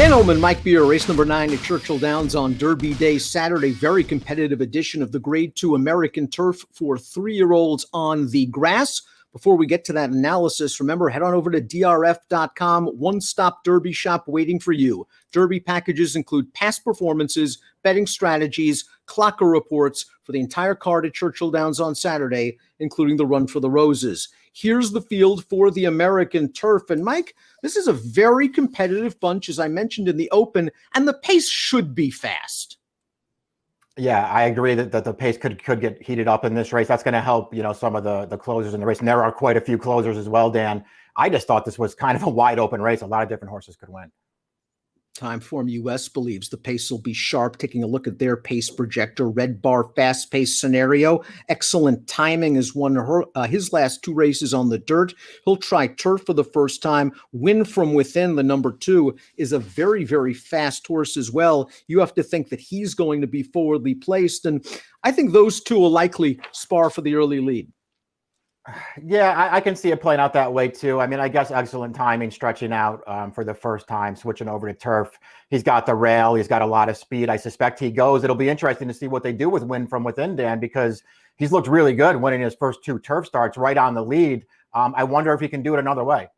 Dan Illman, Mike Beer, race number 9 at Churchill Downs on Derby Day Saturday. Very competitive edition of the Grade 2 American Turf for 3-year-olds on the grass. Before we get to that analysis, remember, head on over to DRF.com. One-stop Derby shop waiting for you. Derby packages include past performances, betting strategies, clocker reports for the entire card at Churchill Downs on Saturday, including the Run for the Roses. Here's the field for the American Turf. And Mike, this is a very competitive bunch, as I mentioned in the open, and the pace should be fast. Yeah, I agree that the pace could get heated up in this race. That's going to help, some of the closers in the race. And there are quite a few closers as well, Dan. I just thought this was kind of a wide open race. A lot of different horses could win. Timeform US believes the pace will be sharp. Taking a look at their pace projector, red bar fast pace scenario. Excellent timing has won his last 2 races on the dirt. He'll try turf for the first time. Win from Within, the number 2, is a very, very fast horse as well. You have to think that he's going to be forwardly placed. And I think those two will likely spar for the early lead. Yeah, I can see it playing out that way too. I mean, I guess excellent timing, stretching out for the first time, switching over to turf. He's got the rail. He's got a lot of speed. I suspect he goes. It'll be interesting to see what they do with Win from Within, Dan, because he's looked really good winning his first 2 turf starts right on the lead. I wonder if he can do it another way.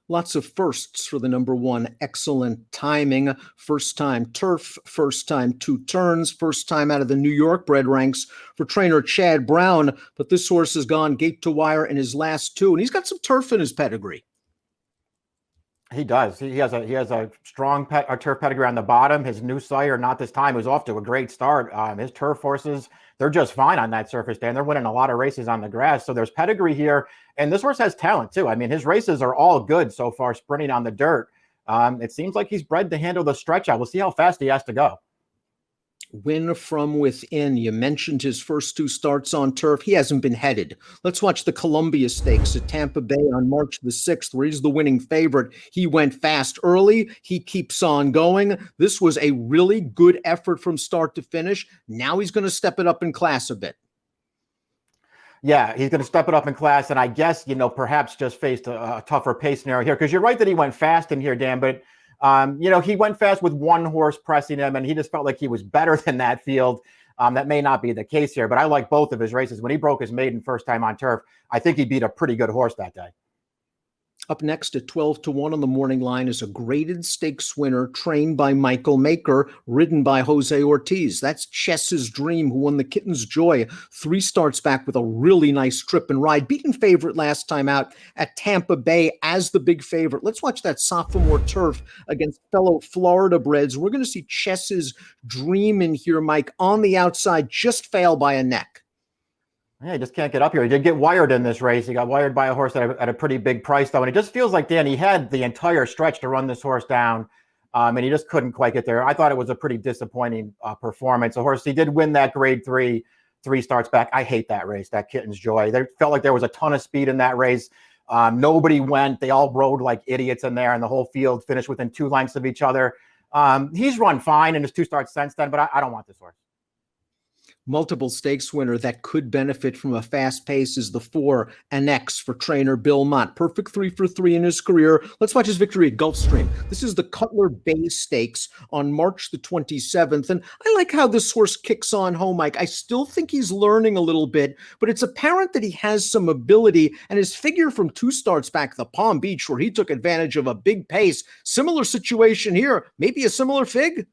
Lots of firsts for the number 1. Excellent timing. First time turf, first time 2 turns, first time out of the New York bred ranks for trainer Chad Brown. But this horse has gone gate to wire in his last 2, and he's got some turf in his pedigree. He does. He has a strong turf pedigree on the bottom. His new sire, not this time, was off to a great start. His turf horses, they're just fine on that surface, Dan. They're winning a lot of races on the grass. So there's pedigree here. And this horse has talent, too. I mean, his races are all good so far, sprinting on the dirt. It seems like he's bred to handle the stretch out. We'll see how fast he has to go. Win from Within. You mentioned his first 2 starts on turf. He hasn't been headed. Let's watch the Columbia Stakes at Tampa Bay on March the 6th, where he's the winning favorite. He went fast early. He keeps on going. This was a really good effort from start to finish. Now he's going to step it up in class a bit. Yeah, he's going to step it up in class. And I guess, perhaps just faced a tougher pace scenario here, because you're right that he went fast in here, Dan, but he went fast with 1 horse pressing him, and he just felt like he was better than that field. That may not be the case here, but I like both of his races. When he broke his maiden first time on turf, I think he beat a pretty good horse that day. Up next at 12-1 on the morning line is a graded stakes winner trained by Michael Maker, ridden by Jose Ortiz. That's Chess's Dream, who won the Kitten's Joy 3 starts back with a really nice trip and ride. Beaten favorite last time out at Tampa Bay as the big favorite. Let's watch that sophomore turf against fellow Florida breds. We're going to see Chess's Dream in here, Mike, on the outside, just fail by a neck. Yeah, he just can't get up here. He did get wired in this race. He got wired by a horse at a pretty big price, though. And it just feels like, Dan, he had the entire stretch to run this horse down, and he just couldn't quite get there. I thought it was a pretty disappointing performance. The horse, he did win that grade 3 starts back. I hate that race, that Kitten's Joy. There felt like there was a ton of speed in that race. Nobody went. They all rode like idiots in there, and the whole field finished within 2 lengths of each other. He's run fine in his 2 starts since then, but I don't want this horse. Multiple stakes winner that could benefit from a fast pace is the 4 Annex for trainer Bill Mott. Perfect 3 for 3 in his career. Let's watch his victory at Gulfstream. This is the Cutler Bay Stakes on March the 27th. And I like how this horse kicks on home, Mike. I still think he's learning a little bit, but it's apparent that he has some ability, and his figure from 2 starts back at the Palm Beach, where he took advantage of a big pace. Similar situation here. Maybe a similar fig?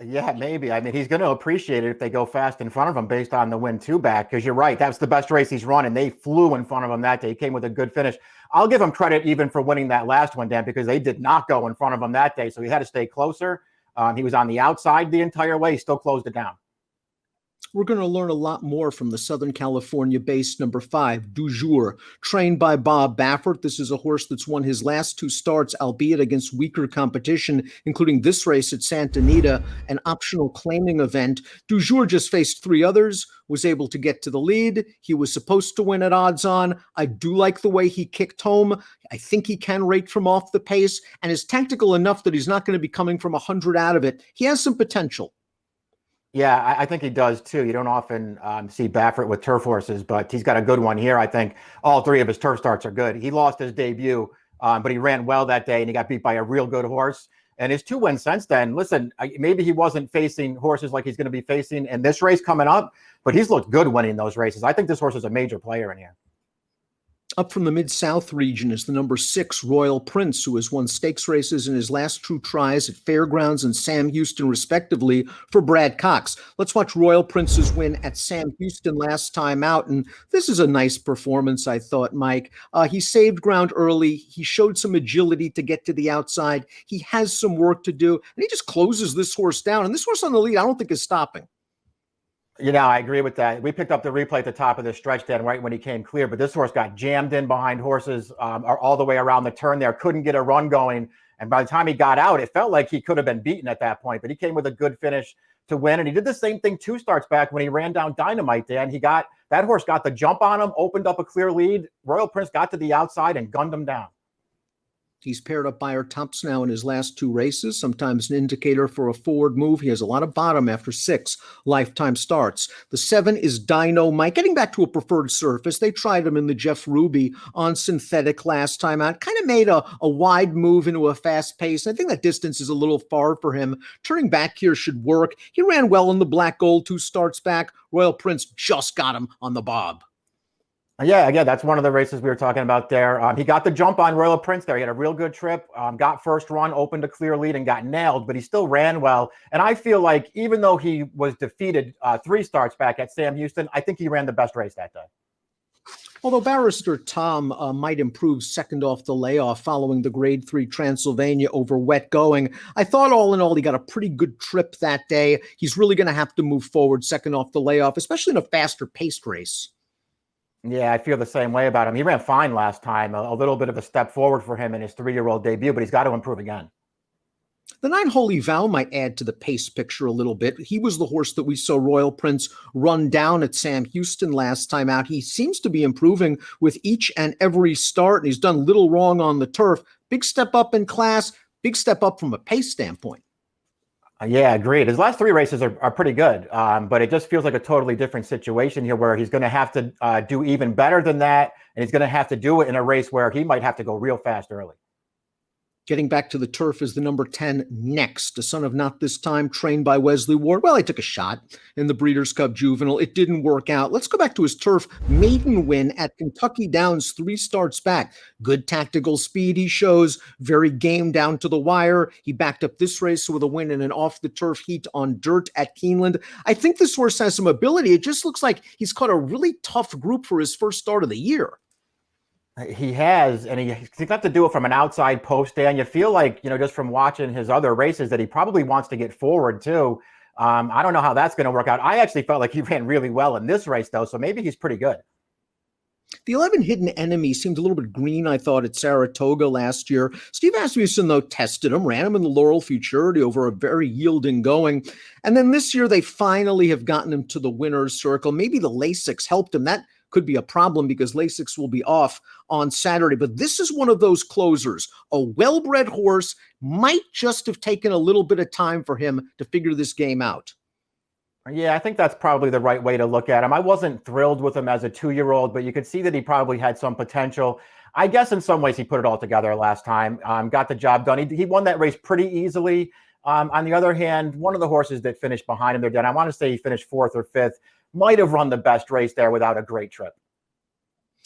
Yeah, maybe. I mean, he's going to appreciate it if they go fast in front of him based on the win 2 back, because you're right. That's the best race he's run, and they flew in front of him that day. He came with a good finish. I'll give him credit even for winning that last one, Dan, because they did not go in front of him that day, so he had to stay closer. He was on the outside the entire way. He still closed it down. We're going to learn a lot more from the Southern California-based number 5, Du Jour, trained by Bob Baffert. This is a horse that's won his last 2 starts, albeit against weaker competition, including this race at Santa Anita, an optional claiming event. Du Jour just faced 3 others, was able to get to the lead. He was supposed to win at odds on. I do like the way he kicked home. I think he can rate from off the pace, and is tactical enough that he's not going to be coming from 100 out of it. He has some potential. Yeah, I think he does too. You don't often see Baffert with turf horses, but he's got a good one here. I think all 3 of his turf starts are good. He lost his debut but he ran well that day and he got beat by a real good horse. And his 2 wins since then, listen, maybe he wasn't facing horses like he's going to be facing in this race coming up, but he's looked good winning those races. I think this horse is a major player in here. Up from the Mid-South region is the number 6 Royal Prince, who has won stakes races in his last 2 tries at Fairgrounds and Sam Houston, respectively, for Brad Cox. Let's watch Royal Prince's win at Sam Houston last time out, and this is a nice performance, I thought, Mike. He saved ground early. He showed some agility to get to the outside. He has some work to do, and he just closes this horse down. And this horse on the lead, I don't think is stopping. I agree with that. We picked up the replay at the top of the stretch, Dan, right when he came clear. But this horse got jammed in behind horses all the way around the turn there. Couldn't get a run going. And by the time he got out, it felt like he could have been beaten at that point. But he came with a good finish to win. And he did the same thing 2 starts back when he ran down Dynamite, Dan. That horse got the jump on him, opened up a clear lead. Royal Prince got to the outside and gunned him down. He's paired up Beyer Tops now in his last 2 races, sometimes an indicator for a forward move. He has a lot of bottom after 6 lifetime starts. The 7 is Dino Mike, getting back to a preferred surface. They tried him in the Jeff Ruby on synthetic last time out. Kind of made a wide move into a fast pace. I think that distance is a little far for him. Turning back here should work. He ran well in the Black Gold 2 starts back. Royal Prince just got him on the bob. Yeah, that's one of the races we were talking about there. He got the jump on Royal Prince there. He had a real good trip, got first run, opened a clear lead, and got nailed, but he still ran well. And I feel like even though he was defeated 3 starts back at Sam Houston, I think he ran the best race that day. Although Barrister Tom might improve second off the layoff following the Grade 3 Transylvania over wet going, I thought all in all he got a pretty good trip that day. He's really going to have to move forward second off the layoff, especially in a faster paced race. Yeah, I feel the same way about him. He ran fine last time, a little bit of a step forward for him in his 3-year-old debut, but he's got to improve again. The 9 Holy Vow might add to the pace picture a little bit. He was the horse that we saw Royal Prince run down at Sam Houston last time out. He seems to be improving with each and every start, and he's done little wrong on the turf. Big step up in class, big step up from a pace standpoint. Yeah, agreed. His last 3 races are pretty good, but it just feels like a totally different situation here where he's going to have to do even better than that, and he's going to have to do it in a race where he might have to go real fast early. Getting back to the turf is the number 10 Next, a son of Not This Time, trained by Wesley Ward. Well, he took a shot in the Breeders' Cup Juvenile. It didn't work out. Let's go back to his turf maiden win at Kentucky Downs 3 starts back. Good tactical speed he shows, very game down to the wire. He backed up this race with a win in an off-the-turf heat on dirt at Keeneland. I think this horse has some ability. It just looks like he's caught a really tough group for his first start of the year. He has, and he's got to do it from an outside post, Dan. You feel like, just from watching his other races that he probably wants to get forward too. I don't know how that's going to work out. I actually felt like he ran really well in this race though, so maybe he's pretty good. The 11 Hidden Enemy seemed a little bit green, I thought, at Saratoga last year. Steve Asmussen, though, tested him, ran him in the Laurel Futurity over a very yielding going. And then this year, they finally have gotten him to the winner's circle. Maybe the Lasix helped him. That could be a problem because Lasix will be off on Saturday. But this is one of those closers. A well-bred horse might just have taken a little bit of time for him to figure this game out. Yeah, I think that's probably the right way to look at him. I wasn't thrilled with him as a 2-year-old, but you could see that he probably had some potential. I guess in some ways he put it all together last time, got the job done. He won that race pretty easily. On the other hand, one of the horses that finished behind him there, Dan, I want to say he finished 4th or 5th, might have run the best race there without a great trip.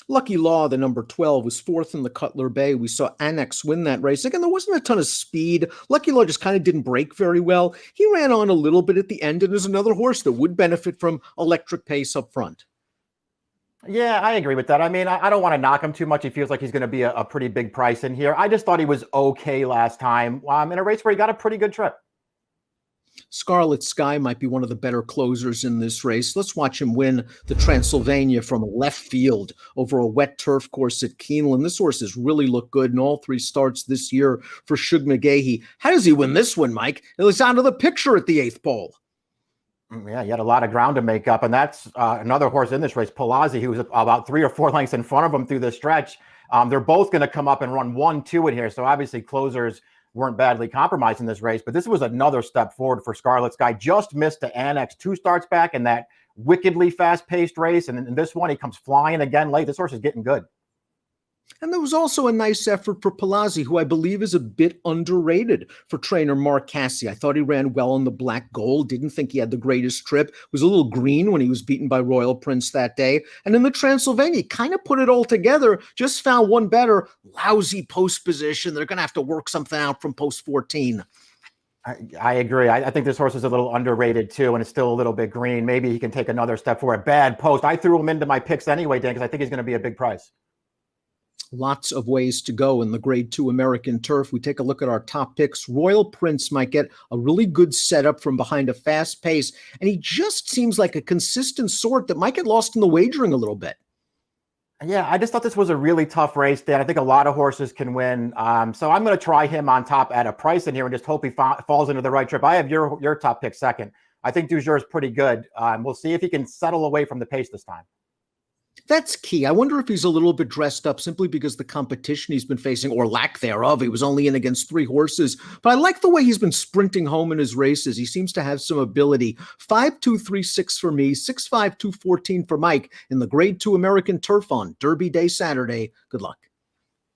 Lucky Law, the number 12, was 4th in the Cutler Bay. We saw Annex win that race. Again, there wasn't a ton of speed. Lucky Law just kind of didn't break very well. He ran on a little bit at the end, and there's another horse that would benefit from electric pace up front. Yeah, I agree with that. I mean, I don't want to knock him too much. He feels like he's going to be a pretty big price in here. I just thought he was okay last time in a race where he got a pretty good trip. Scarlet Sky might be one of the better closers in this race. Let's watch him win the Transylvania from left field over a wet turf course at Keeneland. This horse has really looked good in all 3 starts this year for Shug McGahee. How does he win this one, Mike? It was out of the picture at the 8th pole. Yeah, he had a lot of ground to make up, and that's another horse in this race, Palazzi, who was about 3 or 4 lengths in front of him through the stretch. They're both going to come up and run 1-2 in here, so obviously closers weren't badly compromised in this race, but this was another step forward for Scarlet Sky. Just missed the Annex 2 starts back in that wickedly fast-paced race, and in this one, he comes flying again late. This horse is getting good. And there was also a nice effort for Palazzi, who I believe is a bit underrated for trainer Mark Cassie. I thought he ran well on the black gold. Didn't think he had the greatest trip. Was a little green when he was beaten by Royal Prince that day. And in the Transylvania, kind of put it all together. Just found one better. Lousy post position. They're going to have to work something out from post 14. I agree. I think this horse is a little underrated too, and it's still a little bit green. Maybe he can take another step for a bad post. I threw him into my picks anyway, Dan, because I think he's going to be a big price. Lots of ways to go in the Grade 2 American Turf. We take a look at our top picks. Royal Prince might get a really good setup from behind a fast pace, and he just seems like a consistent sort that might get lost in the wagering a little bit. Yeah, I just thought this was a really tough race, Dan. I think a lot of horses can win. So I'm going to try him on top at a price in here and just hope he falls into the right trip. I have your top pick second. I think Dujour is pretty good. We'll see if he can settle away from the pace this time. That's key. I wonder if he's a little bit dressed up simply because the competition he's been facing, or lack thereof. He was only in against 3 horses. But I like the way he's been sprinting home in his races. He seems to have some ability. 5-2-3-6 for me, 6-5-2-14 for Mike in the Grade 2 American Turf on Derby Day Saturday. Good luck.